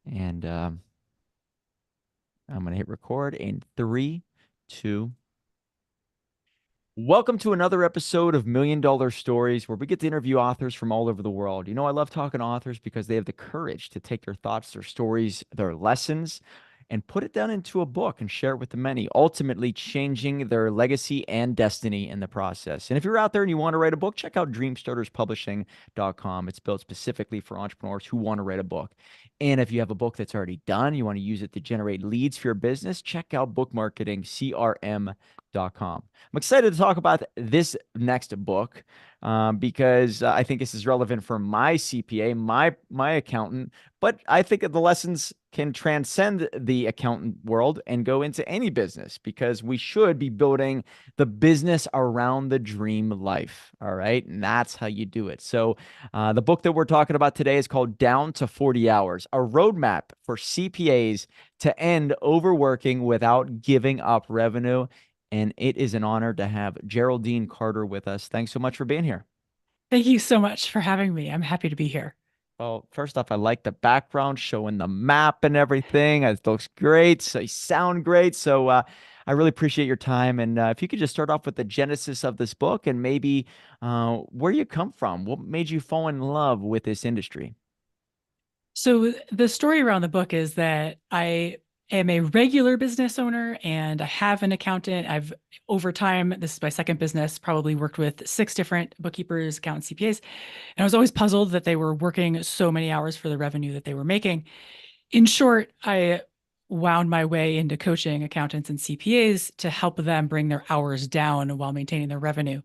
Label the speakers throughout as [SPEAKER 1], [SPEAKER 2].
[SPEAKER 1] And I'm going to hit record in three, two. Welcome to another episode of Million Dollar Stories, where we get to interview authors from all over the world. You know, I love talking to authors because they have the courage to take their thoughts, their stories, their lessons, and put it down into a book and share it with the many, ultimately changing their legacy and destiny in the process. And if you're out there and you want to write a book, check out dreamstarterspublishing.com. It's built specifically for entrepreneurs who want to write a book. And if you have a book that's already done, you want to use it to generate leads for your business, check out bookmarketingcrm.com. I'm excited to talk about this next book because I think this is relevant for my CPA, my accountant, but I think that the lessons can transcend the accountant world and go into any business because we should be building the business around the dream life. All right. And that's how you do it. So, the book that we're talking about today is called Down to 40 Hours, a roadmap for CPAs to end overworking without giving up revenue. And it is an honor to have Geraldine Carter with us. Thanks so much for being here.
[SPEAKER 2] Thank you so much for having me. I'm happy to be here.
[SPEAKER 1] Well, first off, I like the background showing the map and everything. It looks great. So you sound great. So I really appreciate your time. And if you could just start off with the genesis of this book and maybe where you come from, what made you fall in love with this industry?
[SPEAKER 2] So, the story around the book is that I am a regular business owner and I have an accountant. Over time, this is my second business, probably worked with six different bookkeepers, accountants, CPAs. And I was always puzzled that they were working so many hours for the revenue that they were making. In short, I wound my way into coaching accountants and CPAs to help them bring their hours down while maintaining their revenue.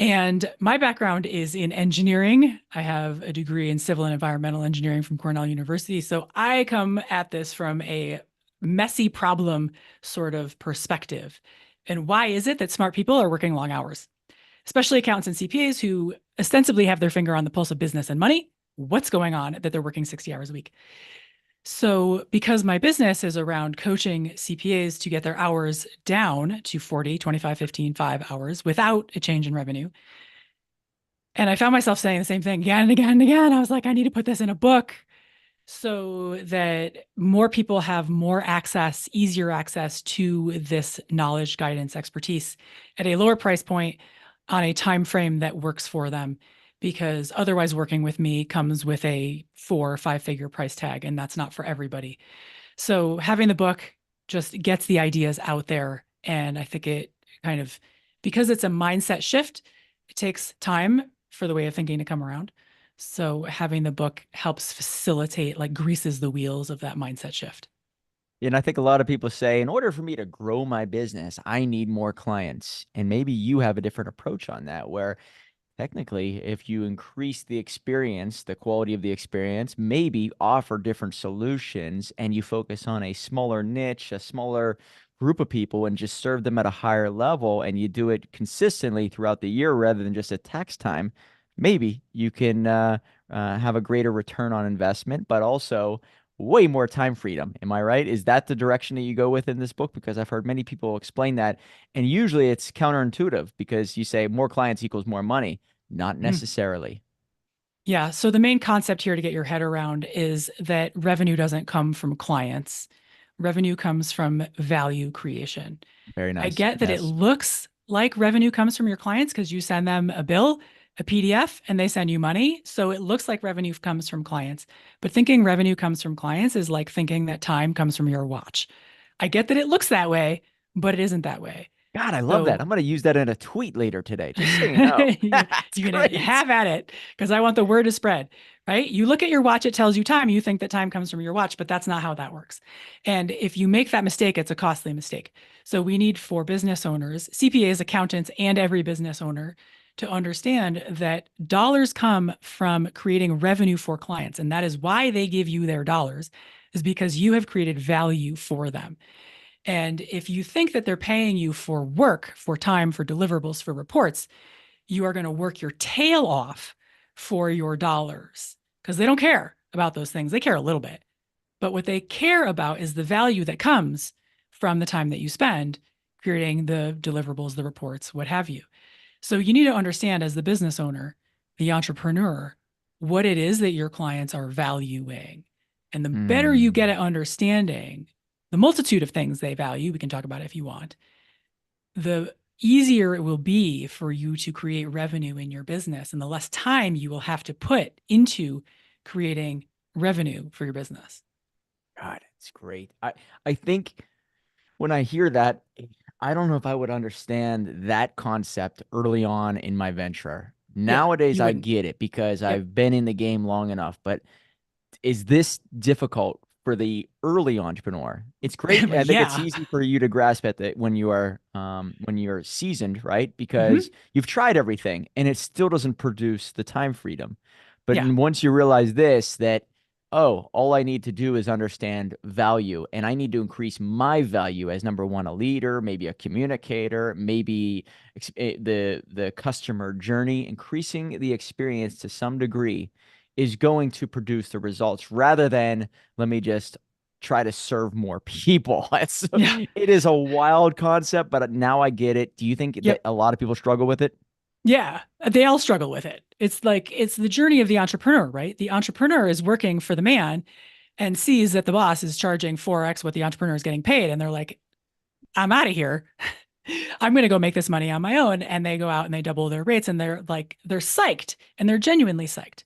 [SPEAKER 2] And my background is in engineering. I have a degree in civil and environmental engineering from Cornell University. So I come at this from a messy problem sort of perspective. And why is it that smart people are working long hours, especially accountants and CPAs who ostensibly have their finger on the pulse of business and money? What's going on that they're working 60 hours a week? So, because my business is around coaching CPAs to get their hours down to 40, 25, 15, 5 hours without a change in revenue, and I found myself saying the same thing again and again and again. I was like, I need to put this in a book so that more people have more access, easier access to this knowledge, guidance, expertise at a lower price point on a time frame that works for them. Because otherwise, working with me comes with a 4 or 5 figure price tag, and that's not for everybody. So having the book just gets the ideas out there. And I think it kind of, because it's a mindset shift, it takes time for the way of thinking to come around. So having the book helps facilitate, like greases the wheels of that mindset shift.
[SPEAKER 1] And I think a lot of people say, in order for me to grow my business, I need more clients. And maybe you have a different approach on that, where technically, if you increase the experience, the quality of the experience, maybe offer different solutions and you focus on a smaller niche, a smaller group of people, and just serve them at a higher level, and you do it consistently throughout the year rather than just at tax time, maybe you can have a greater return on investment, but also way more time freedom. Am I right? Is that the direction that you go with in this book? Because I've heard many people explain that. And usually it's counterintuitive because you say more clients equals more money. Not
[SPEAKER 2] Mm.
[SPEAKER 1] necessarily.
[SPEAKER 2] Yeah. So the main concept here to get your head around is that revenue doesn't come from clients. Revenue comes from value creation.
[SPEAKER 1] Very
[SPEAKER 2] I
[SPEAKER 1] nice.
[SPEAKER 2] get that it
[SPEAKER 1] Yes.
[SPEAKER 2] looks like revenue comes from your clients because you send them a bill, a PDF, and they send you money. So it looks like revenue comes from clients. But thinking revenue comes from clients is like thinking that time comes from your watch. I get that it looks that way, but it isn't that way.
[SPEAKER 1] God, I love that.
[SPEAKER 2] So
[SPEAKER 1] I'm going to use that in a tweet later today, just so you know.
[SPEAKER 2] you're
[SPEAKER 1] It's
[SPEAKER 2] gonna
[SPEAKER 1] great.
[SPEAKER 2] have at it because I want the word to spread, right? You look at your watch, it tells you time. You think that time comes from your watch, but that's not how that works. And if you make that mistake, it's a costly mistake. So we need for business owners, CPAs, accountants, and every business owner to understand that dollars come from creating revenue for clients. And that is why they give you their dollars, is because you have created value for them. And if you think that they're paying you for work, for time, for deliverables, for reports, you are going to work your tail off for your dollars because they don't care about those things. They care a little bit. But what they care about is the value that comes from the time that you spend creating the deliverables, the reports, what have you. So you need to understand as the business owner, the entrepreneur, what it is that your clients are valuing. And the better you get
[SPEAKER 1] Mm.
[SPEAKER 2] at understanding the multitude of things they value, we can talk about it if you want, the easier it will be for you to create revenue in your business and the less time you will have to put into creating revenue for your business.
[SPEAKER 1] God, it's great. I think when I hear that, I don't know if I would understand that concept early on in my venture.
[SPEAKER 2] Yeah,
[SPEAKER 1] Nowadays,
[SPEAKER 2] you
[SPEAKER 1] I
[SPEAKER 2] wouldn't.
[SPEAKER 1] get it because
[SPEAKER 2] Yep.
[SPEAKER 1] I've been in the game long enough, but is this difficult for the early entrepreneur? It's great.
[SPEAKER 2] But
[SPEAKER 1] I think it's
[SPEAKER 2] yeah.
[SPEAKER 1] easy for you to grasp at that when you're seasoned, right? Because
[SPEAKER 2] Hmm.
[SPEAKER 1] you've tried everything and it still doesn't produce the time freedom. But
[SPEAKER 2] Yeah.
[SPEAKER 1] once you realize this, that oh, all I need to do is understand value, and I need to increase my value as number one, a leader, maybe a communicator, maybe the customer journey, increasing the experience to some degree is going to produce the results rather than let me just try to serve more people.
[SPEAKER 2] Yeah.
[SPEAKER 1] It is a wild concept, but now I get it. Do you think that
[SPEAKER 2] Yep.
[SPEAKER 1] a lot of people struggle with it?
[SPEAKER 2] Yeah. They all struggle with it. It's like it's the journey of the entrepreneur, right? The entrepreneur is working for the man and sees that the boss is charging 4x what the entrepreneur is getting paid. And they're like, I'm out of here. I'm going to go make this money on my own. And they go out and they double their rates and they're like, they're psyched and they're genuinely psyched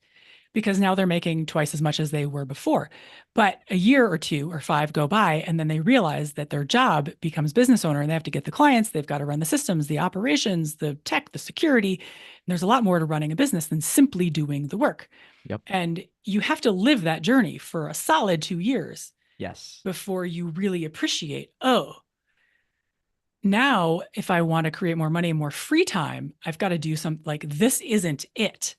[SPEAKER 2] because now they're making twice as much as they were before. But a year or two or five go by, and then they realize that their job becomes business owner and they have to get the clients, they've got to run the systems, the operations, the tech, the security. And there's a lot more to running a business than simply doing the work.
[SPEAKER 1] Yep.
[SPEAKER 2] And you have to live that journey for a solid 2 years
[SPEAKER 1] Yes.
[SPEAKER 2] before you really appreciate, oh, now if I want to create more money and more free time, I've got to do something like this isn't it,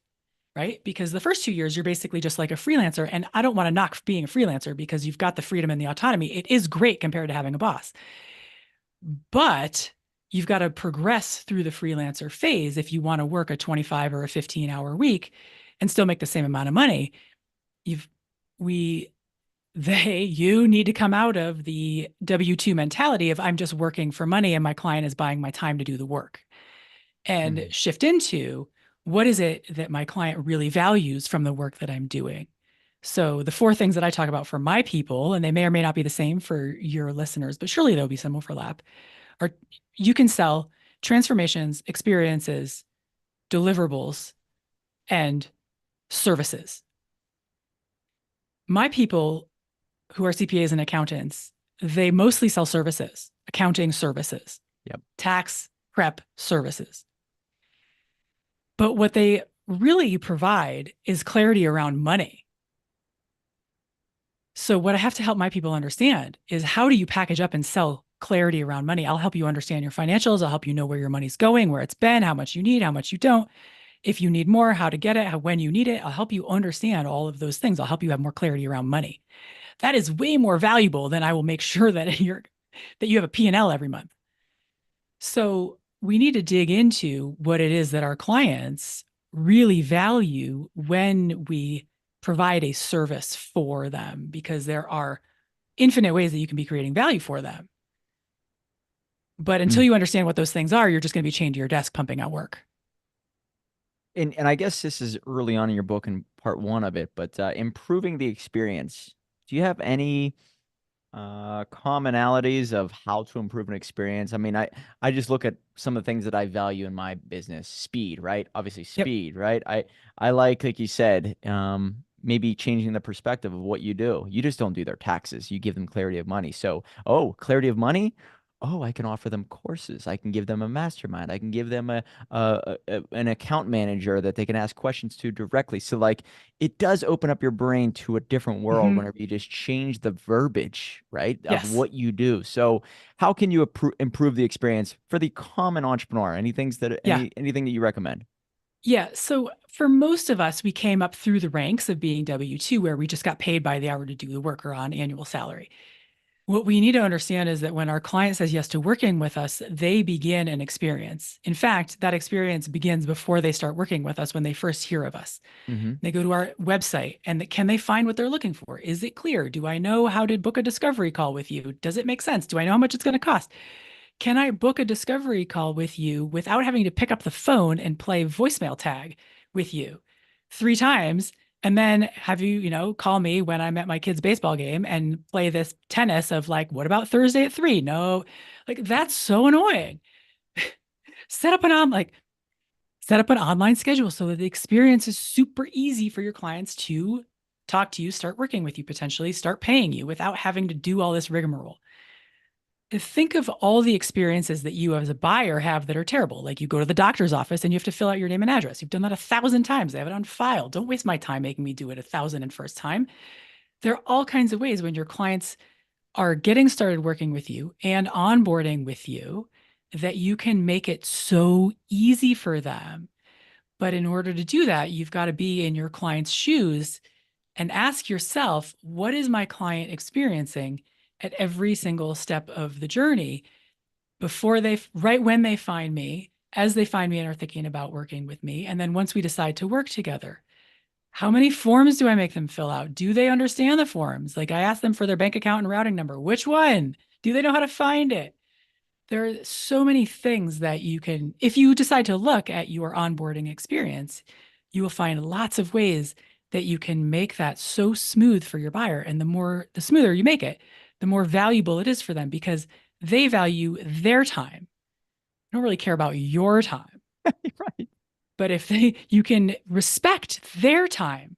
[SPEAKER 2] right? Because the first 2 years, you're basically just like a freelancer. And I don't want to knock being a freelancer because you've got the freedom and the autonomy. It is great compared to having a boss. But you've got to progress through the freelancer phase if you want to work a 25 or a 15-hour week and still make the same amount of money. You've, we, you need to come out of the W-2 mentality of I'm just working for money and my client is buying my time to do the work and
[SPEAKER 1] Mhm.
[SPEAKER 2] shift into what is it that my client really values from the work that I'm doing. So the four things that I talk about for my people, and they may or may not be the same for your listeners, but surely there'll be some overlap, are you can sell transformations, experiences, deliverables, and services. My people who are CPAs and accountants, they mostly sell services, accounting services,
[SPEAKER 1] Yep.
[SPEAKER 2] tax prep services. But what they really provide is clarity around money. So, what I have to help my people understand is how do you package up and sell clarity around money? I'll help you understand your financials. I'll help you know where your money's going, where it's been, how much you need, how much you don't. If you need more, how to get it, when you need it. I'll help you understand all of those things. I'll help you have more clarity around money. That is way more valuable than I will make sure that you have a P&L every month. So we need to dig into what it is that our clients really value when we provide a service for them, because there are infinite ways that you can be creating value for them. But until
[SPEAKER 1] Mm.
[SPEAKER 2] you understand what those things are, you're just going to be chained to your desk pumping out work.
[SPEAKER 1] And I guess this is early on in your book and part one of it, but improving the experience. Do you have any commonalities of how to improve an experience? I mean, I just look at some of the things that I value in my business. Speed, right? Obviously
[SPEAKER 2] Yep.
[SPEAKER 1] speed, right? I like you said, maybe changing the perspective of what you do. You just don't do their taxes. You give them clarity of money. So, oh, clarity of money. Oh, I can offer them courses. I can give them a mastermind. I can give them an account manager that they can ask questions to directly. So like it does open up your brain to a different world
[SPEAKER 2] Mm-hmm.
[SPEAKER 1] whenever you just change the verbiage, right, of
[SPEAKER 2] Yes.
[SPEAKER 1] what you do. So, how can you improve the experience for the common entrepreneur?
[SPEAKER 2] Yeah.
[SPEAKER 1] Anything that you recommend?
[SPEAKER 2] Yeah. So for most of us, we came up through the ranks of being W-2, where we just got paid by the hour to do the work or on annual salary. What we need to understand is that when our client says yes to working with us, they begin an experience. In fact, that experience begins before they start working with us when they first hear of us.
[SPEAKER 1] Hmm.
[SPEAKER 2] They go to our website and can they find what they're looking for? Is it clear? Do I know how to book a discovery call with you? Does it make sense? Do I know how much it's going to cost? Can I book a discovery call with you without having to pick up the phone and play voicemail tag with you 3 times And then have you, call me when I'm at my kid's baseball game and play this tennis of like, what about Thursday at 3? No, like that's so annoying. Set up an on like set up an online schedule so that the experience is super easy for your clients to talk to you, start working with you, potentially start paying you without having to do all this rigmarole. Think of all the experiences that you as a buyer have that are terrible. Like you go to the doctor's office and you have to fill out your name and address. You've done that 1,000 times. They have it on file. Don't waste my time making me do it 1,001st time. There are all kinds of ways when your clients are getting started working with you and onboarding with you that you can make it so easy for them. But in order to do that, you've got to be in your client's shoes and ask yourself, what is my client experiencing at every single step of the journey before right when they find me, as they find me and are thinking about working with me. And then once we decide to work together, how many forms do I make them fill out? Do they understand the forms? Like I ask them for their bank account and routing number. Which one? Do they know how to find it? There are so many things that you can, if you decide to look at your onboarding experience, you will find lots of ways that you can make that so smooth for your buyer. And the smoother you make it, the more valuable it is for them because they value their time. They don't really care about your time.
[SPEAKER 1] Right.
[SPEAKER 2] But if you can respect their time,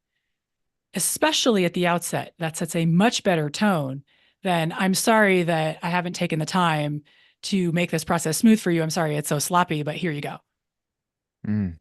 [SPEAKER 2] especially at the outset, that sets a much better tone than I'm sorry that I haven't taken the time to make this process smooth for you. I'm sorry it's so sloppy, but here you go.
[SPEAKER 1] Mm.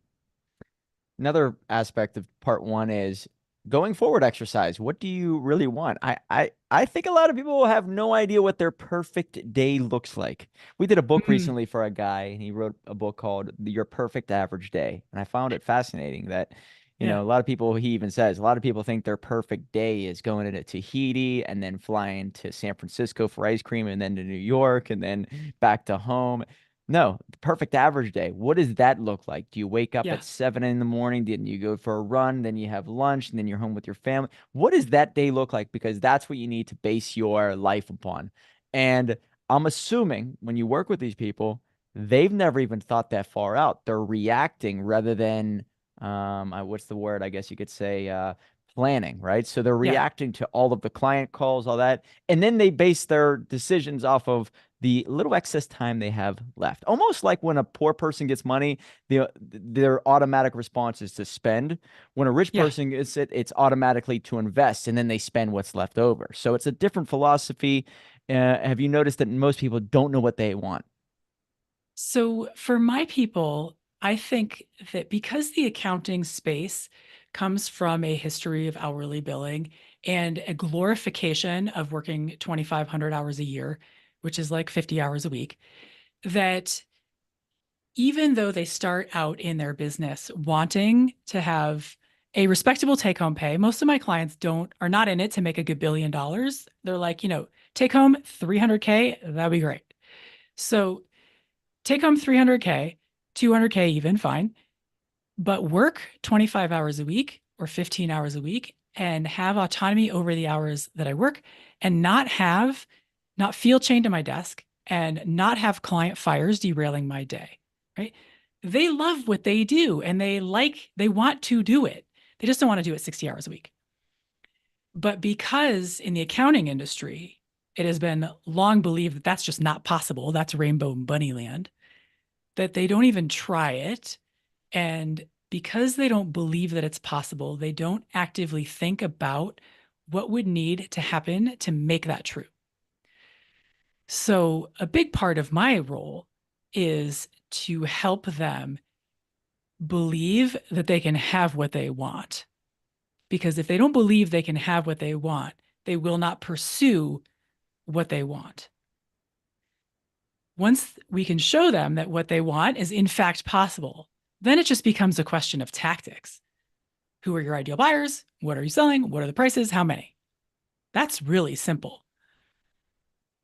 [SPEAKER 1] Another aspect of part one is going forward exercise. What do you really want? I think a lot of people have no idea what their perfect day looks like. We did a book
[SPEAKER 2] Mm,
[SPEAKER 1] recently for a guy, and he wrote a book called Your Perfect Average Day. And I found it fascinating that,
[SPEAKER 2] yeah.
[SPEAKER 1] a lot of people, he even says, a lot of people think their perfect day is going to Tahiti and then flying to San Francisco for ice cream and then to New York and then back to home. No, the perfect average day. What does that look like? Do you wake up
[SPEAKER 2] Yeah.
[SPEAKER 1] at 7 in the morning? Then you go for a run, then you have lunch, and then you're home with your family? What does that day look like? Because that's what you need to base your life upon. And I'm assuming when you work with these people, they've never even thought that far out. They're reacting rather than what's the word? I guess you could say planning, right? So they're
[SPEAKER 2] Yeah.
[SPEAKER 1] reacting to all of the client calls, all that, and then they base their decisions off of the little excess time they have left. Almost like when a poor person gets money, their automatic response is to spend. When a rich
[SPEAKER 2] Yeah.
[SPEAKER 1] person gets it, it's automatically to invest, and then they spend what's left over. So it's a different philosophy. Have you noticed that most people don't know what they want?
[SPEAKER 2] So for my people, I think that because the accounting space comes from a history of hourly billing and a glorification of working 2,500 hours a year, which is like 50 hours a week, that even though they start out in their business wanting to have a respectable take home pay, most of my clients are not in it to make a good $1 billion. They're like, take home 300K, that'd be great. So take home 300K, 200K even, fine, but work 25 hours a week or 15 hours a week and have autonomy over the hours that I work and not feel chained to my desk and not have client fires derailing my day, right? They love what they do and they want to do it. They just don't want to do it 60 hours a week. But because in the accounting industry, it has been long believed that that's just not possible, that's rainbow bunny land, that they don't even try it. And because they don't believe that it's possible, they don't actively think about what would need to happen to make that true. So, a big part of my role is to help them believe that they can have what they want. Because if they don't believe they can have what they want, they will not pursue what they want. Once we can show them that what they want is in fact possible, then it just becomes a question of tactics. Who are your ideal buyers? What are you selling? What are the prices? How many? That's really simple.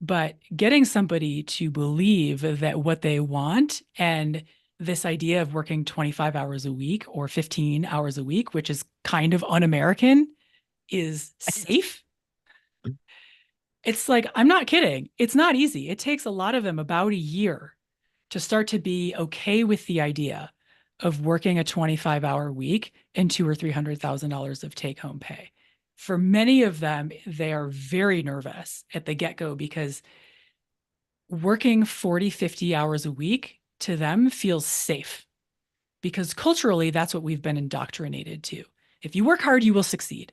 [SPEAKER 2] But getting somebody to believe that what they want and this idea of working 25 hours a week or 15 hours a week, which is kind of un American, is safe. It's like, I'm not kidding. It's not easy. It takes a lot of them about a year to start to be okay with the idea of working a 25-hour week and two or $300,000 of take home pay. For many of them, they are very nervous at the get-go because working 40, 50 hours a week to them feels safe because culturally, that's what we've been indoctrinated to. If you work hard, you will succeed.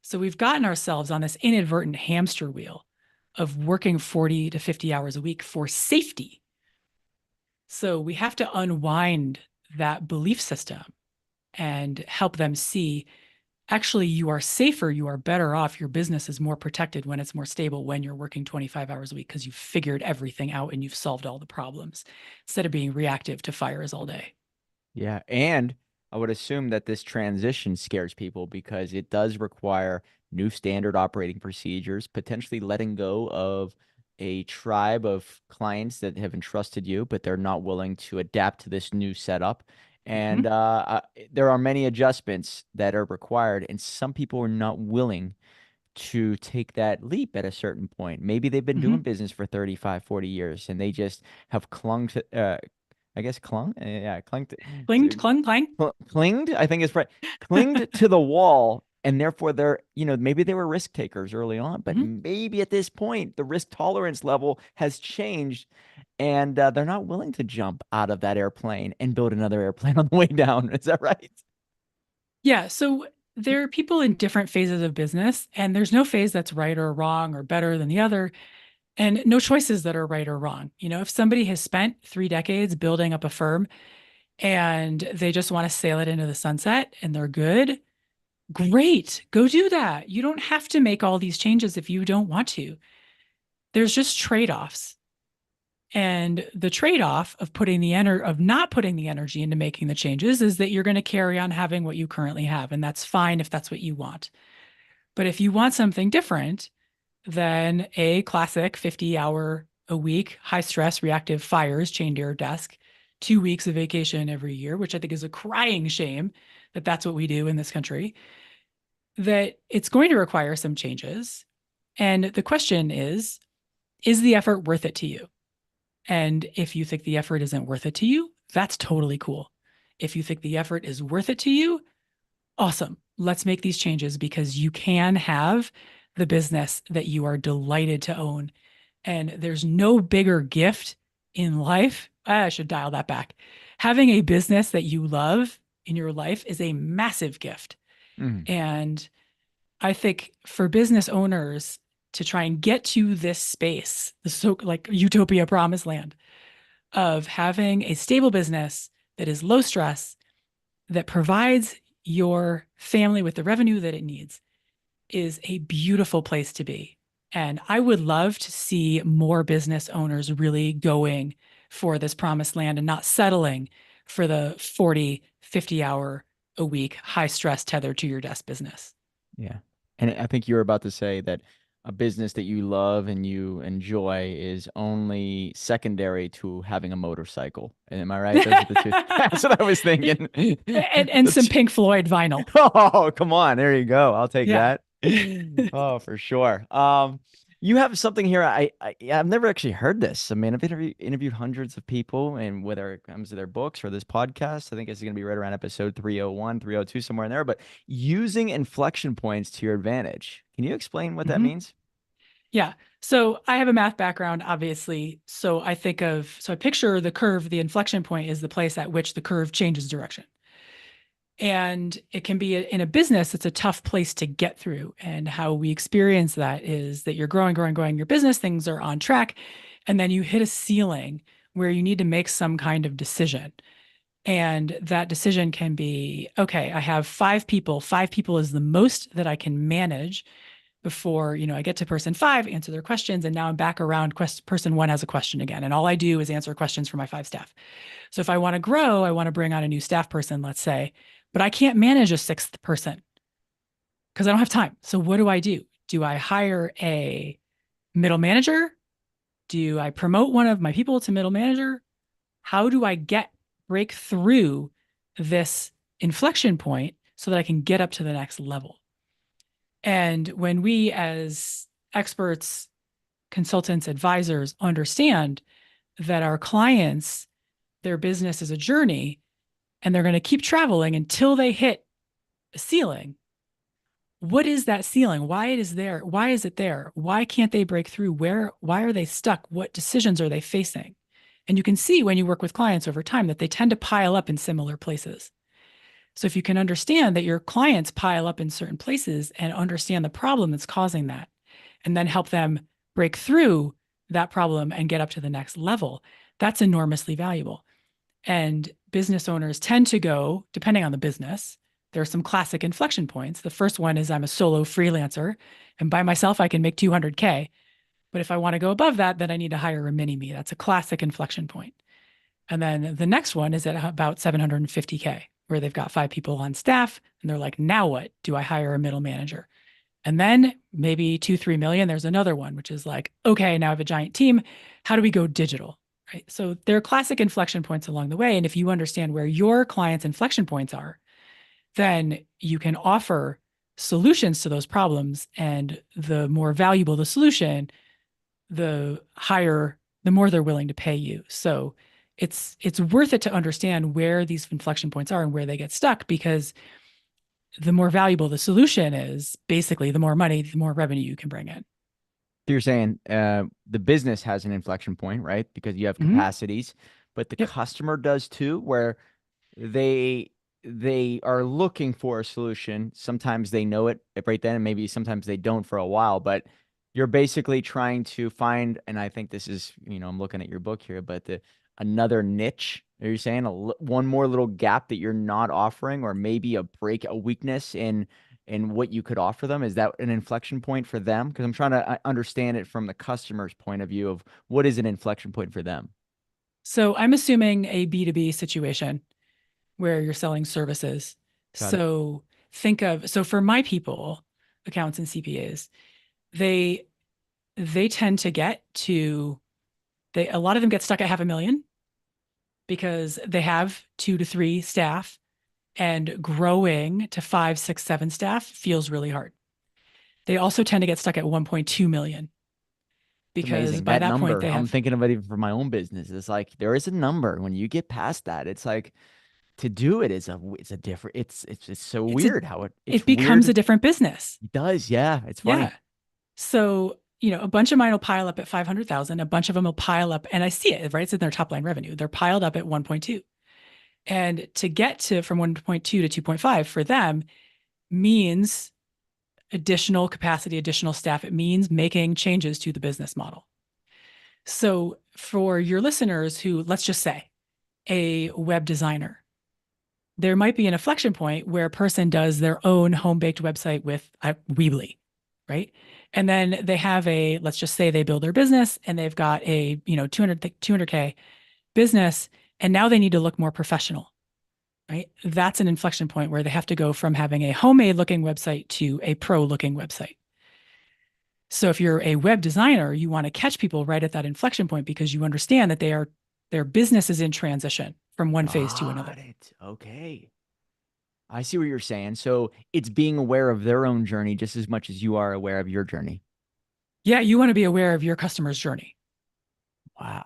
[SPEAKER 2] So we've gotten ourselves on this inadvertent hamster wheel of working 40 to 50 hours a week for safety. So we have to unwind that belief system and help them see actually you are safer, you are better off, your business is more protected when it's more stable when you're working 25 hours a week because you've figured everything out and you've solved all the problems instead of being reactive to fires all day.
[SPEAKER 1] Yeah. And I would assume that this transition scares people because it does require new standard operating procedures, potentially letting go of a tribe of clients that have entrusted you, but they're not willing to adapt to this new setup. And
[SPEAKER 2] Mhm.
[SPEAKER 1] there are many adjustments that are required, and some people are not willing to take that leap at a certain point. Maybe they've been doing
[SPEAKER 2] Mhm.
[SPEAKER 1] business for 35, 40 years and they just have clung to, I guess clung, yeah,
[SPEAKER 2] Cling, clang, clang.
[SPEAKER 1] clinged, I think is right, clinged to the wall, and therefore they're, maybe they were risk takers early on, but
[SPEAKER 2] Mhm.
[SPEAKER 1] maybe at this point the risk tolerance level has changed, and they're not willing to jump out of that airplane and build another airplane on the way down. Is that right?
[SPEAKER 2] Yeah. So there are people in different phases of business, and there's no phase that's right or wrong or better than the other, and no choices that are right or wrong. If somebody has spent 3 decades building up a firm and they just want to sail it into the sunset and they're good, great, go do that. You don't have to make all these changes if you don't want to. There's just trade-offs. And the trade-off of not putting the energy into making the changes is that you're going to carry on having what you currently have. And that's fine if that's what you want. But if you want something different than a classic 50-hour a week, high stress reactive fires chained to your desk, 2 weeks of vacation every year, which I think is a crying shame that that's what we do in this country, that it's going to require some changes. And the question is the effort worth it to you? And if you think the effort isn't worth it to you, that's totally cool. If you think the effort is worth it to you, awesome. Let's make these changes because you can have the business that you are delighted to own. And there's no bigger gift in life. I should dial that back. Having a business that you love in your life is a massive gift.
[SPEAKER 1] Mhm.
[SPEAKER 2] And I think for business owners to try and get to this space, the so like utopia promised land of having a stable business that is low stress, that provides your family with the revenue that it needs, is a beautiful place to be. And I would love to see more business owners really going for this promised land and not settling for the 40, 50-hour a week, high stress tethered to your desk business.
[SPEAKER 1] Yeah. And I think you were about to say that a business that you love and you enjoy is only secondary to having a motorcycle. Am I right? Those are the two. That's what I was thinking.
[SPEAKER 2] And
[SPEAKER 1] The
[SPEAKER 2] some
[SPEAKER 1] two-
[SPEAKER 2] Pink Floyd vinyl.
[SPEAKER 1] Oh, come on. There you go. I'll take
[SPEAKER 2] Yeah.
[SPEAKER 1] that. Oh, for sure. You have something here. I've never actually heard this. I mean, I've interviewed hundreds of people, and whether it comes to their books or this podcast, I think it's going to be right around episode 301, 302, somewhere in there. But using inflection points to your advantage. Can you explain what that
[SPEAKER 2] Mhm.
[SPEAKER 1] means?
[SPEAKER 2] Yeah. So I have a math background, obviously. So I picture the curve, the inflection point is the place at which the curve changes direction. And it can be in a business, it's a tough place to get through. And how we experience that is that you're growing, growing, growing your business, things are on track. And then you hit a ceiling where you need to make some kind of decision. And that decision can be, okay, I have 5 people. 5 people is the most that I can manage before, I get to person 5, answer their questions, and now I'm back around person 1 has a question again. And all I do is answer questions for my 5 staff. So if I want to grow, I want to bring on a new staff person, let's say, but I can't manage a 6th person because I don't have time. So what do I do? Do I hire a middle manager? Do I promote one of my people to middle manager? How do I break through this inflection point so that I can get up to the next level? And when we as experts, consultants, advisors understand that our clients, their business is a journey, and they're going to keep traveling until they hit a ceiling. What is that ceiling? Why it is there? Why is it there? Why can't they break through? Why are they stuck? What decisions are they facing? And you can see when you work with clients over time that they tend to pile up in similar places. So if you can understand that your clients pile up in certain places and understand the problem that's causing that, and then help them break through that problem and get up to the next level, that's enormously valuable. And business owners tend to go, depending on the business, there are some classic inflection points. The first one is I'm a solo freelancer, and by myself, I can make 200K. But if I want to go above that, then I need to hire a mini me. That's a classic inflection point. And then the next one is at about 750K, where they've got 5 people on staff, and they're like, now what? Do I hire a middle manager? And then maybe 2, 3 million, there's another one, which is like, okay, now I have a giant team. How do we go digital? Right. So there are classic inflection points along the way. And if you understand where your clients' inflection points are, then you can offer solutions to those problems. And the more valuable the solution, the higher, the more they're willing to pay you. So it's worth it to understand where these inflection points are and where they get stuck, because the more valuable the solution is, basically, the more money, the more revenue you can bring in.
[SPEAKER 1] So you're saying the business has an inflection point, right? Because you have
[SPEAKER 2] Mm-hmm.
[SPEAKER 1] capacities, but the
[SPEAKER 2] Yep.
[SPEAKER 1] customer does too, where they they are looking for a solution. Sometimes they know it right then, and maybe sometimes they don't for a while, but you're basically trying to find, and I think this is, I'm looking at your book here, but another niche. Are you saying one more little gap that you're not offering, or maybe a weakness in what you could offer them? Is that an inflection point for them? Because I'm trying to understand it from the customer's point of view of what is an inflection point for them.
[SPEAKER 2] So I'm assuming a B2B situation where you're selling services.
[SPEAKER 1] Got it.
[SPEAKER 2] So so for my people, accountants and CPAs, they they tend to get to a lot of them get stuck at 500,000 because they have 2 to 3 staff, and growing to 5, 6, 7 staff feels really hard. They also tend to get stuck at 1.2 million
[SPEAKER 1] It's
[SPEAKER 2] because
[SPEAKER 1] amazing.
[SPEAKER 2] by
[SPEAKER 1] That
[SPEAKER 2] that point
[SPEAKER 1] number,
[SPEAKER 2] they
[SPEAKER 1] I'm
[SPEAKER 2] have
[SPEAKER 1] thinking about even for my own business. It's like there is a number. When you get past that, it's like to do it is it's a different it's so
[SPEAKER 2] it's a
[SPEAKER 1] weird how it's
[SPEAKER 2] it becomes a
[SPEAKER 1] weird.
[SPEAKER 2] different business.
[SPEAKER 1] It does, yeah. It's
[SPEAKER 2] Yeah.
[SPEAKER 1] funny.
[SPEAKER 2] So, a bunch of mine will pile up at 500,000, a bunch of them will pile up, and I see it, right? It's in their top line revenue. They're piled up at 1.2. And to get to from 1.2 to 2.5 for them means additional capacity, additional staff. It means making changes to the business model. So for your listeners who, let's just say, a web designer, there might be an inflection point where a person does their own home-baked website with Weebly, right? And then they have let's just say they build their business and they've got a, 200K business, and now they need to look more professional, right? That's an inflection point where they have to go from having a homemade looking website to a pro looking website. So if you're a web designer, you want to catch people right at that inflection point because you understand that their business is in transition from one phase to
[SPEAKER 1] Got
[SPEAKER 2] another.
[SPEAKER 1] it. Okay. I see what you're saying. So it's being aware of their own journey just as much as you are aware of your journey.
[SPEAKER 2] Yeah, you want to be aware of your customer's journey.
[SPEAKER 1] Wow.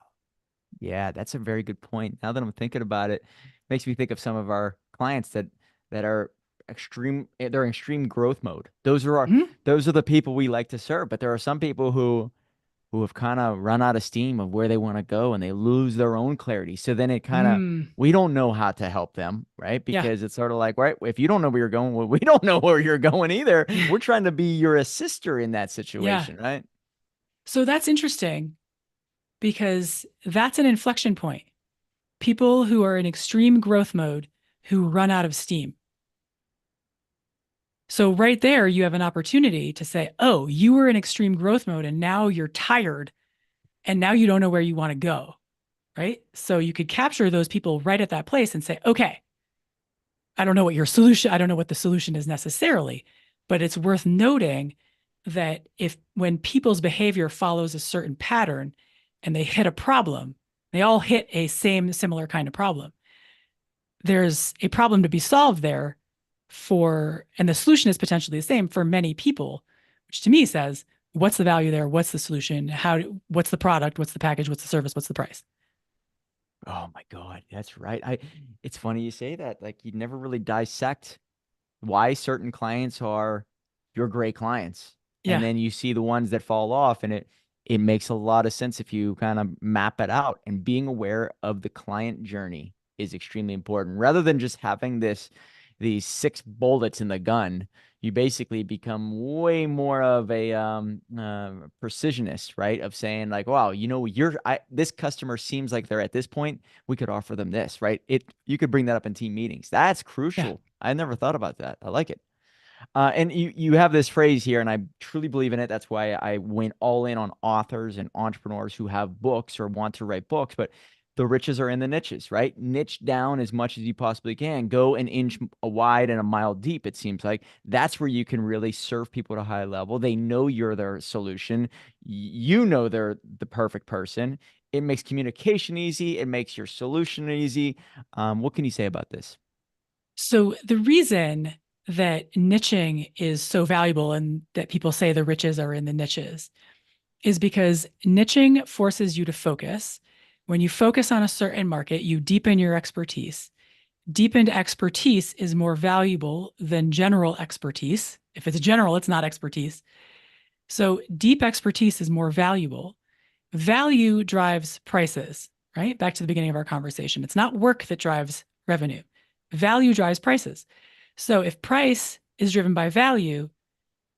[SPEAKER 1] Yeah, that's a very good point. Now that I'm thinking about it, makes me think of some of our clients that are they're in extreme growth mode.
[SPEAKER 2] Mhm.
[SPEAKER 1] Those are the people we like to serve, but there are some people who have kind of run out of steam of where they want to go and they lose their own clarity. So then it kind of
[SPEAKER 2] Mm,
[SPEAKER 1] we don't know how to help them, right?
[SPEAKER 2] yeah.
[SPEAKER 1] Because it's sort of like, right, if you don't know where you're going, well, we don't know where you're going either. We're trying to be your assister in that
[SPEAKER 2] Yeah.
[SPEAKER 1] situation, right?
[SPEAKER 2] So that's interesting because that's an inflection point. People who are in extreme growth mode who run out of steam. So right there, you have an opportunity to say, oh, you were in extreme growth mode and now you're tired and now you don't know where you want to go. Right. So you could capture those people right at that place and say, okay, I don't know what your solution, I don't know what the solution is necessarily, but it's worth noting that if when people's behavior follows a certain pattern and they hit a problem, they all hit a similar kind of problem. There's a problem to be solved there and the solution is potentially the same for many people, which to me says, what's the value there? What's the solution? What's the product? What's the package? What's the service? What's the price?
[SPEAKER 1] Oh my God, that's right. It's funny you say that. Like you never really dissect why certain clients are your great clients. And
[SPEAKER 2] Yeah.
[SPEAKER 1] then you see the ones that fall off, and it makes a lot of sense if you kind of map it out. And being aware of the client journey is extremely important. Rather than just having these six bullets in the gun, you basically become way more of a precisionist, right? Of saying like, wow, this customer seems like they're at this point. We could offer them this, right? You could bring that up in team meetings. That's
[SPEAKER 2] Yeah.
[SPEAKER 1] crucial. I never thought about that. I like it. And you have this phrase here, and I truly believe in it. That's why I went all in on authors and entrepreneurs who have books or want to write books. But the riches are in the niches, right? Niche down as much as you possibly can. Go an inch wide and a mile deep. It seems like that's where you can really serve people at a high level. They know you're their solution. You know they're the perfect person. It makes communication easy. It makes your solution easy. What can you say about this?
[SPEAKER 2] So the reason that niching is so valuable and that people say the riches are in the niches is because niching forces you to focus. When you focus on a certain market, you deepen your expertise. Deepened expertise is more valuable than general expertise. If it's general, it's not expertise. So deep expertise is more valuable. Value drives prices, right? Back to the beginning of our conversation. It's not work that drives revenue. Value drives prices. So if price is driven by value,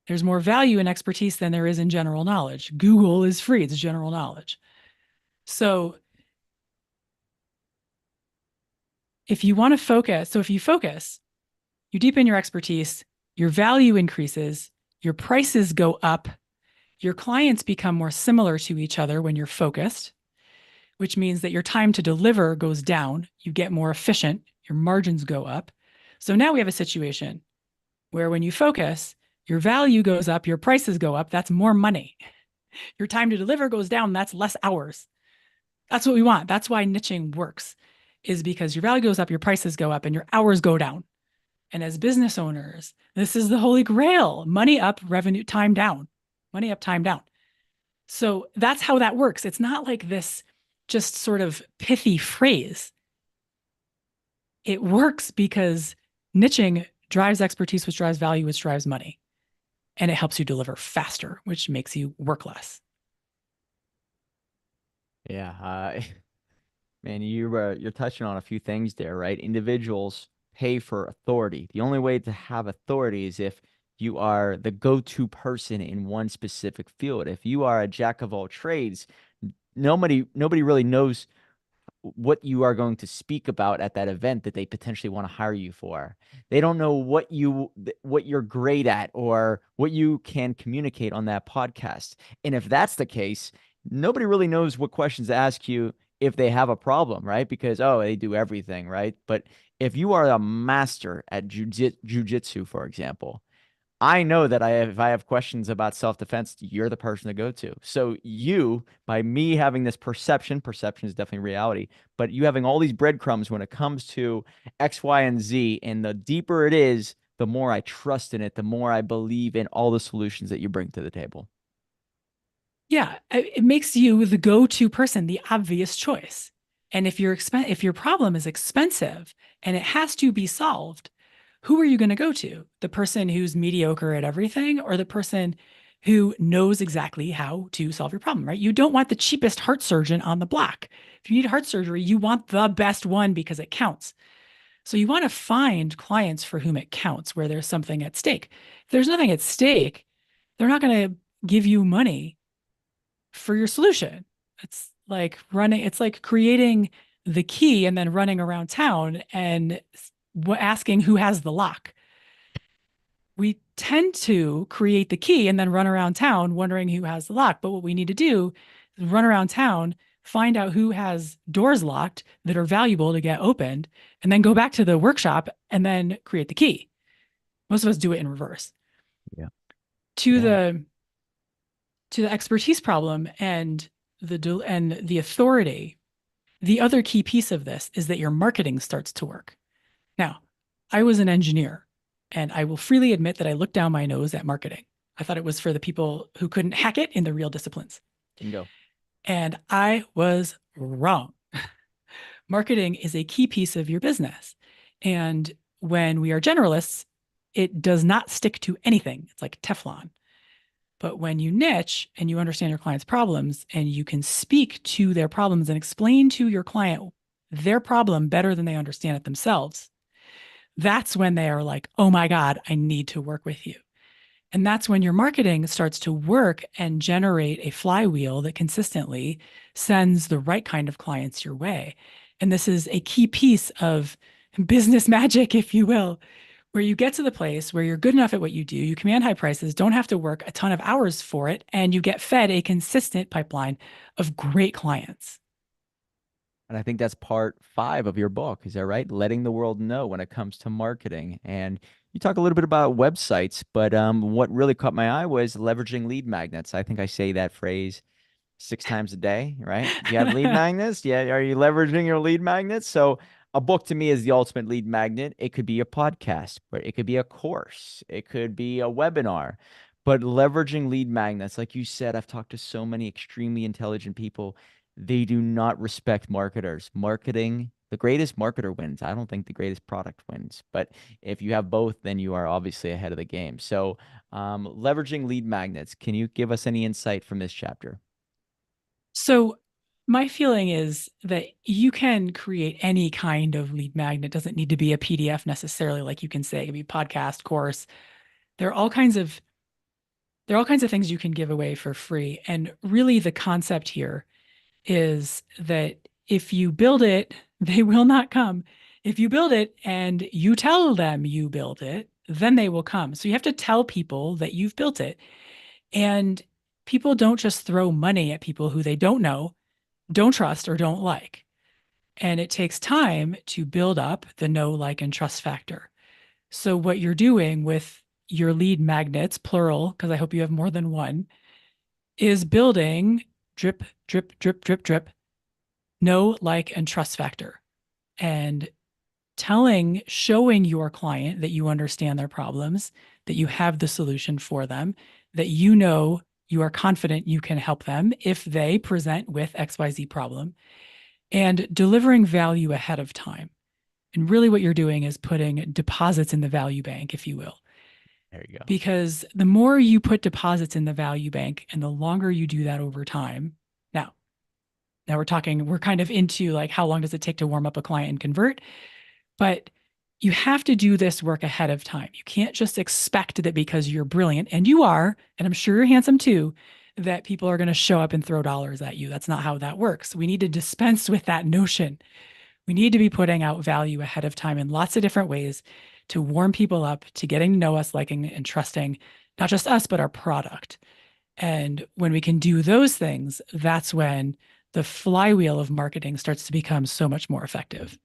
[SPEAKER 2] there's more value in expertise than there is in general knowledge. Google is free, it's general knowledge. So if you want to focus, so if you focus, you deepen your expertise, your value increases, your prices go up, your clients become more similar to each other when you're focused, which means that your time to deliver goes down, you get more efficient, your margins go up. So now we have a situation where when you focus, your value goes up, your prices go up, that's more money. Your time to deliver goes down, that's less hours. That's what we want. That's why niching works, is because your value goes up, your prices go up, and your hours go down. And as business owners, this is the holy grail: money up, revenue, time down. Money up, time down. So that's how that works. It's not like this just sort of pithy phrase. It works because niching drives expertise, which drives value, which drives money. And it helps you deliver faster, which makes you work less.
[SPEAKER 1] Yeah, man, you're touching on a few things there, right? Individuals pay for authority. The only way to have authority is if you are the go-to person in one specific field. If you are a jack of all trades, nobody really knows what you are going to speak about at that event that they potentially want to hire you for. They don't know what you're great at or what you can communicate on that podcast. And if that's the case, nobody really knows what questions to ask you if they have a problem, right? Because oh, they do everything, right? But if you are a master at jujitsu, for example, I know that if I have questions about self-defense, you're the person to go to. So by me having this perception is definitely reality, but you having all these breadcrumbs when it comes to X, Y, and Z, and the deeper it is, the more I trust in it, the more I believe in all the solutions that you bring to the table.
[SPEAKER 2] Yeah, it makes you the go-to person, the obvious choice. And if your problem is expensive and it has to be solved, who are you going to go to? The person who's mediocre at everything or the person who knows exactly how to solve your problem, right? You don't want the cheapest heart surgeon on the block. If you need heart surgery, you want the best one because it counts. So you want to find clients for whom it counts, where there's something at stake. If there's nothing at stake, they're not going to give you money for your solution. It's like creating the key and then running around town and asking who has the lock. We tend to create the key and then run around town wondering who has the lock. But what we need to do is run around town, find out who has doors locked that are valuable to get opened, and then go back to the workshop and then create the key. Most of us do it in reverse.
[SPEAKER 1] Yeah.
[SPEAKER 2] To
[SPEAKER 1] Yeah.
[SPEAKER 2] the expertise problem and the authority, the other key piece of this is that your marketing starts to work. Now, I was an engineer, and I will freely admit that I looked down my nose at marketing. I thought it was for the people who couldn't hack it in the real disciplines.
[SPEAKER 1] Bingo.
[SPEAKER 2] And I was wrong. Marketing is a key piece of your business. And when we are generalists, it does not stick to anything. It's like Teflon. But when you niche and you understand your client's problems and you can speak to their problems and explain to your client their problem better than they understand it themselves, that's when they are like, oh my God, I need to work with you. And that's when your marketing starts to work and generate a flywheel that consistently sends the right kind of clients your way. And this is a key piece of business magic, if you will, where you get to the place where you're good enough at what you do, you command high prices, don't have to work a ton of hours for it, and you get fed a consistent pipeline of great clients.
[SPEAKER 1] And I think that's part 5 of your book. Is that right? Letting the world know when it comes to marketing. And you talk a little bit about websites, but what really caught my eye was leveraging lead magnets. I think I say that phrase 6 times a day, right? Do you have lead magnets? Yeah. Are you leveraging your lead magnets? So a book to me is the ultimate lead magnet. It could be a podcast, but it could be a course. It could be a webinar. But leveraging lead magnets, like you said, I've talked to so many extremely intelligent people. They do not respect marketers. Marketing, the greatest marketer wins. I don't think the greatest product wins. But if you have both, then you are obviously ahead of the game. So leveraging lead magnets, can you give us any insight from this chapter?
[SPEAKER 2] So my feeling is that you can create any kind of lead magnet. It doesn't need to be a PDF necessarily, like you can say it could be podcast, course. There are all kinds of things you can give away for free. And really the concept here is that if you build it, they will not come. If you build it and you tell them you build it, then they will come. So you have to tell people that you've built it. And people don't just throw money at people who they don't know, don't trust, or don't like. And it takes time to build up the know, like, and trust factor. So, what you're doing with your lead magnets, plural, because I hope you have more than one, is building drip, drip, drip, drip, drip, know, like, and trust factor. And showing your client that you understand their problems, that you have the solution for them, that you are confident you can help them if they present with XYZ problem, and delivering value ahead of time. And really, what you're doing is putting deposits in the value bank, if you will.
[SPEAKER 1] There you go.
[SPEAKER 2] Because the more you put deposits in the value bank and the longer you do that over time, now, we're kind of into like how long does it take to warm up a client and convert? But you have to do this work ahead of time. You can't just expect that because you're brilliant, and you are, and I'm sure you're handsome too, that people are going to show up and throw dollars at you. That's not how that works. We need to dispense with that notion. We need to be putting out value ahead of time in lots of different ways to warm people up to getting to know us, liking, and trusting not just us, but our product. And when we can do those things, that's when the flywheel of marketing starts to become so much more effective.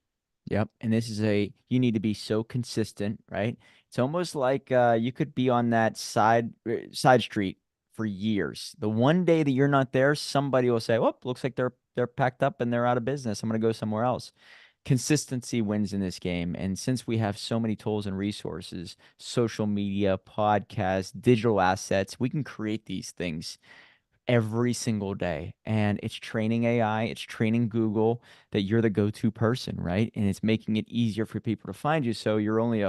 [SPEAKER 1] Yep. And this is you need to be so consistent, right? It's almost like you could be on that side street for years. The one day that you're not there, somebody will say, "Oh, looks like they're packed up and they're out of business. I'm going to go somewhere else." Consistency wins in this game. And since we have so many tools and resources, social media, podcasts, digital assets, we can create these things every single day. And it's training AI, it's training Google that you're the go-to person, right? And it's making it easier for people to find you. So you're only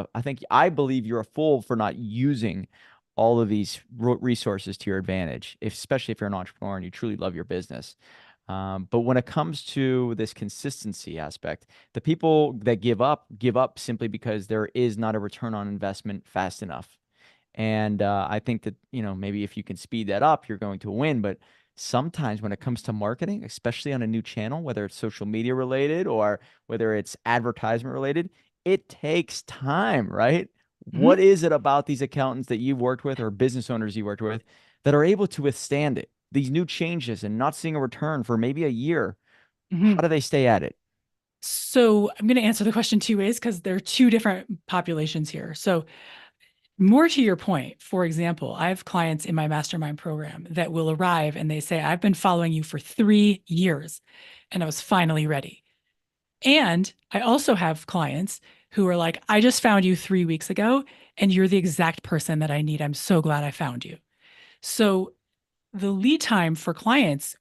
[SPEAKER 1] I believe you're a fool for not using all of these resources to your advantage, especially if you're an entrepreneur and you truly love your business. But when it comes to this consistency aspect, the people that give up simply because there is not a return on investment fast enough. And I think that, maybe if you can speed that up, you're going to win. But sometimes when it comes to marketing, especially on a new channel, whether it's social media related or whether it's advertisement related, it takes time, right? What
[SPEAKER 2] Mhm.
[SPEAKER 1] is it about these accountants that you've worked with or business owners you worked with that are able to withstand it? These new changes and not seeing a return for maybe a year. How
[SPEAKER 2] Mhm.
[SPEAKER 1] do they stay at it?
[SPEAKER 2] So I'm going to answer the question two ways because there are two different populations here. So more to your point, for example, I have clients in my mastermind program that will arrive and they say, I've been following you for 3 years and I was finally ready. And I also have clients who are like, I just found you 3 weeks ago and you're the exact person that I need. I'm so glad I found you. So the lead time for clients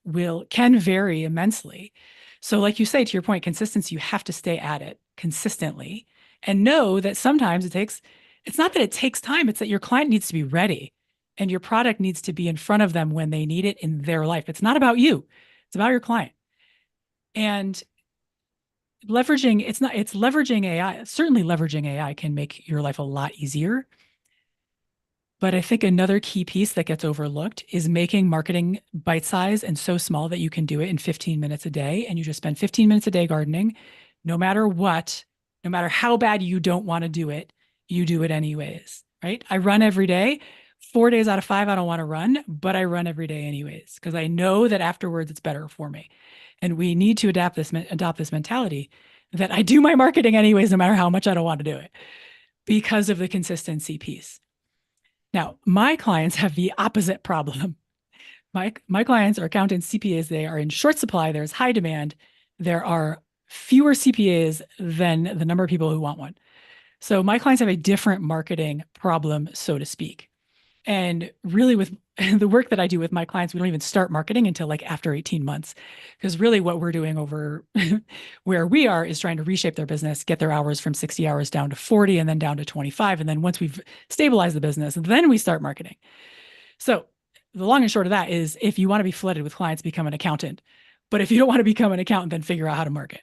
[SPEAKER 2] can vary immensely. So, like you say, to your point, consistency, you have to stay at it consistently and know that sometimes it's not that it takes time, it's that your client needs to be ready and your product needs to be in front of them when they need it in their life. It's not about you, it's about your client. And it's leveraging AI. Certainly, leveraging AI can make your life a lot easier. But I think another key piece that gets overlooked is making marketing bite size and so small that you can do it in 15 minutes a day. And you just spend 15 minutes a day gardening, no matter what, no matter how bad you don't want to do it, you do it anyways, right? I run every day. 4 days out of 5, I don't want to run, but I run every day anyways, because I know that afterwards it's better for me. And we need to adopt this mentality that I do my marketing anyways, no matter how much I don't want to do it because of the consistency piece. Now, my clients have the opposite problem. My clients are accountants, CPAs. They are in short supply. There's high demand. There are fewer CPAs than the number of people who want one. So my clients have a different marketing problem, so to speak. And really, with the work that I do with my clients, we don't even start marketing until like after 18 months. Because really, what we're doing over where we are is trying to reshape their business, get their hours from 60 hours down to 40 and then down to 25. And then once we've stabilized the business, then we start marketing. So the long and short of that is if you want to be flooded with clients, become an accountant. But if you don't want to become an accountant, then figure out how to market.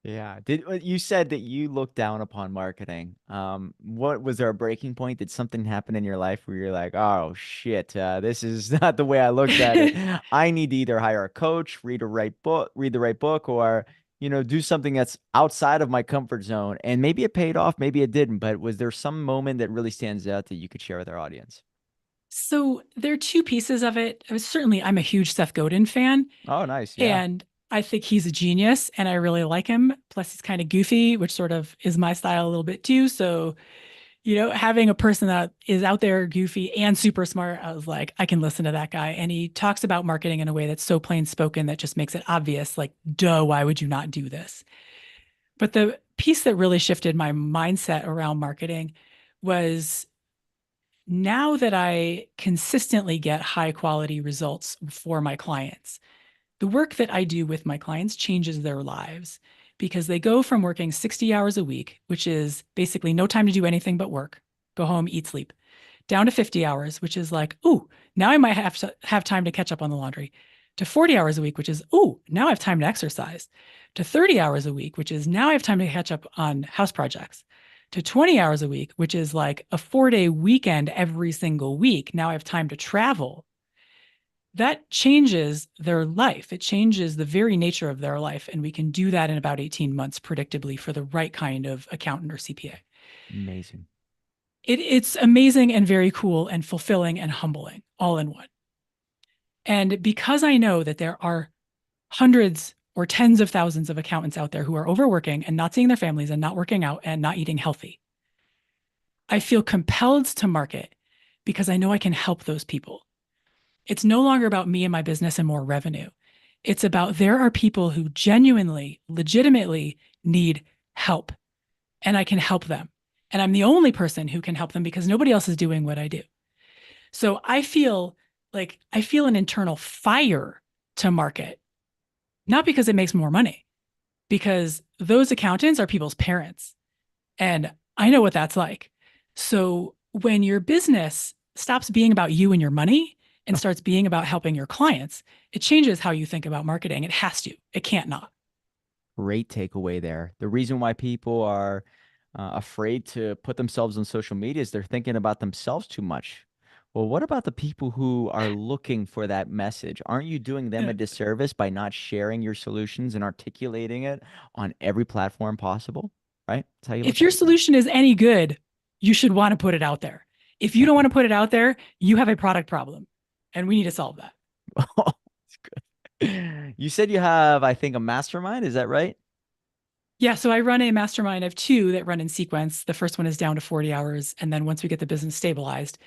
[SPEAKER 1] Yeah. You said that you look down upon marketing? What was there a breaking point? Did something happen in your life where you're like, oh shit, this is not the way I looked at it. I need to either hire a coach, read the right book, or do something that's outside of my comfort zone. And maybe it paid off, maybe it didn't. But was there some moment that really stands out that you could share with our audience?
[SPEAKER 2] So there are two pieces of it. Certainly, I'm a huge Seth Godin fan.
[SPEAKER 1] Oh, nice. Yeah.
[SPEAKER 2] And I think he's a genius and I really like him. Plus, he's kind of goofy, which sort of is my style a little bit too. So, having a person that is out there goofy and super smart, I was like, I can listen to that guy. And he talks about marketing in a way that's so plain spoken that just makes it obvious like, duh, why would you not do this? But the piece that really shifted my mindset around marketing was now that I consistently get high quality results for my clients, the work that I do with my clients changes their lives because they go from working 60 hours a week, which is basically no time to do anything but work, go home, eat, sleep, down to 50 hours, which is like, ooh, now I might have to have time to catch up on the laundry, to 40 hours a week, which is, ooh, now I have time to exercise, to 30 hours a week, which is now I have time to catch up on house projects, to 20 hours a week, which is like a 4 day weekend every single week. Now I have time to travel. That changes their life. It changes the very nature of their life. And we can do that in about 18 months predictably for the right kind of accountant or CPA.
[SPEAKER 1] Amazing.
[SPEAKER 2] It's amazing and very cool and fulfilling and humbling all in one. And because I know that there are hundreds or tens of thousands of accountants out there who are overworking and not seeing their families and not working out and not eating healthy, I feel compelled to market because I know I can help those people. It's no longer about me and my business and more revenue. It's about there are people who genuinely, legitimately need help and I can help them. And I'm the only person who can help them because nobody else is doing what I do. So I feel an internal fire to market, not because it makes more money, because those accountants are people's parents. And I know what that's like. So when your business stops being about you and your money and starts being about helping your clients, it changes how you think about marketing. It has to, it can't not.
[SPEAKER 1] Great takeaway there. The reason why people are afraid to put themselves on social media is they're thinking about themselves too much. Well, what about the people who are looking for that message? Aren't you doing them a disservice by not sharing your solutions and articulating it on every platform possible? Right? That's how you look
[SPEAKER 2] If your
[SPEAKER 1] at it.
[SPEAKER 2] solution is any good, you should want to put it out there. If you don't want to put it out there, you have a product problem and we need to solve that.
[SPEAKER 1] Oh, it's good. You said you have, I think, a mastermind. Is that right?
[SPEAKER 2] Yeah, so I run a mastermind of two that run in sequence. The first one is down to 40 hours. And then once we get the business stabilized,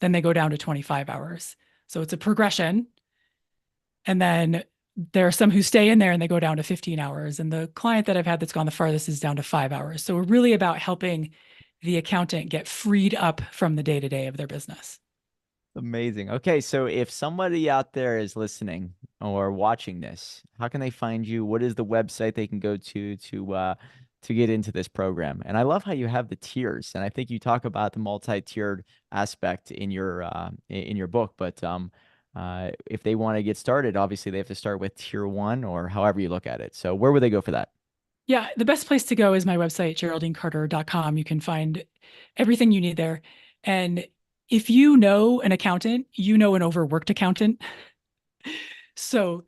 [SPEAKER 2] then they go down to 25 hours. So it's a progression. And then there are some who stay in there and they go down to 15 hours. And the client that I've had that's gone the farthest is down to 5 hours. So we're really about helping the accountant get freed up from the day to day of their business.
[SPEAKER 1] Amazing. Okay, so if somebody out there is listening or watching this, how can they find you? What is the website they can go to get into this program? And I love how you have the tiers, and I think you talk about the multi-tiered aspect in your book. But if they want to get started, obviously they have to start with tier one or however you look at it. So where would they go for that?
[SPEAKER 2] Yeah, the best place to go is my website, geraldinecarter.com. You can find everything you need there. And if you know an accountant, you know an overworked accountant. So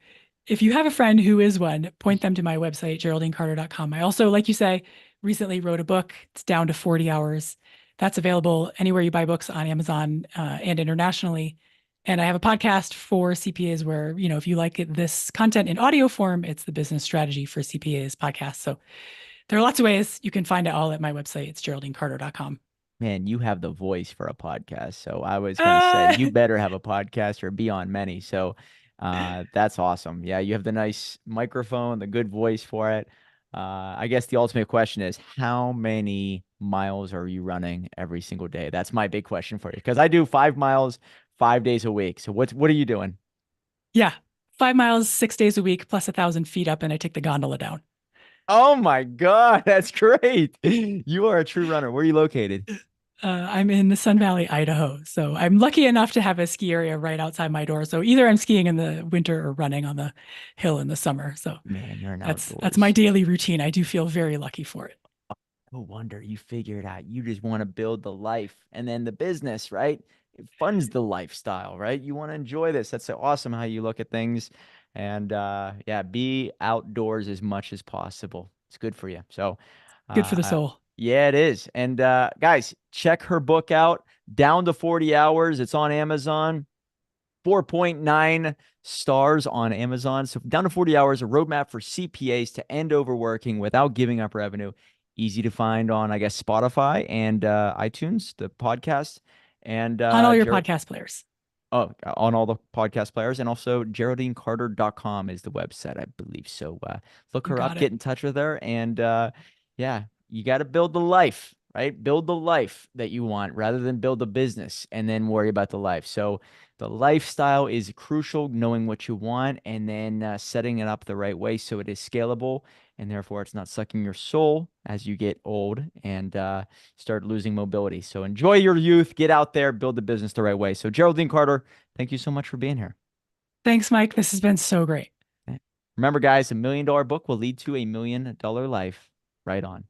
[SPEAKER 2] if you have a friend who is one, point them to my website, geraldinecarter.com. I also, like you say, recently wrote a book. It's down to 40 hours. That's available anywhere you buy books on Amazon and internationally. And I have a podcast for CPAs where, if you like this content in audio form, it's the Business Strategy for CPAs podcast. So there are lots of ways you can find it all at my website. It's geraldinecarter.com.
[SPEAKER 1] Man, you have the voice for a podcast. So I was gonna say
[SPEAKER 2] Uh,
[SPEAKER 1] you better have a podcast or be on many. So that's awesome. Yeah, you have the nice microphone, the good voice for it. I guess the ultimate question is how many miles are you running every single day? That's my big question for you. Because I do 5 miles 5 days a week. So what are you doing?
[SPEAKER 2] yeah, 5 miles, 6 days a week, plus 1,000 feet up, and I take the gondola down.
[SPEAKER 1] Oh my God, that's great. You are a true runner. Where are you located?
[SPEAKER 2] I'm in the Sun Valley, Idaho. So I'm lucky enough to have a ski area right outside my door. So either I'm skiing in the winter or running on the hill in the summer. So
[SPEAKER 1] Man, you're an
[SPEAKER 2] that's my
[SPEAKER 1] outdoors.
[SPEAKER 2] daily routine. I do feel very lucky for it.
[SPEAKER 1] No wonder you figured out you just want to build the life and then the business, right? It funds the lifestyle, right? You want to enjoy this. That's so awesome how you look at things. And yeah, be outdoors as much as possible. It's good for you. So
[SPEAKER 2] Good for the
[SPEAKER 1] uh
[SPEAKER 2] soul.
[SPEAKER 1] yeah, it is. And guys, check her book out, Down to 40 Hours. It's on Amazon. 4.9 stars on Amazon. So down to 40 hours, a roadmap for CPAs to end overworking without giving up revenue. Easy to find on, I guess, Spotify and iTunes, the podcast. And
[SPEAKER 2] On all your podcast players.
[SPEAKER 1] oh, on all the podcast players. And also GeraldineCarter.com is the website, I believe. So look
[SPEAKER 2] You
[SPEAKER 1] her up,
[SPEAKER 2] got it.
[SPEAKER 1] get in touch with her. And yeah, you got to build the life, right? Build the life that you want rather than build a business and then worry about the life. So the lifestyle is crucial, knowing what you want and then setting it up the right way so it is scalable and therefore it's not sucking your soul as you get old and start losing mobility. So enjoy your youth, get out there, build the business the right way. So Geraldine Carter, thank you so much for being here.
[SPEAKER 2] Thanks, Mike. This has been so great.
[SPEAKER 1] Remember, guys, $1 million book will lead to $1 million life. Right on.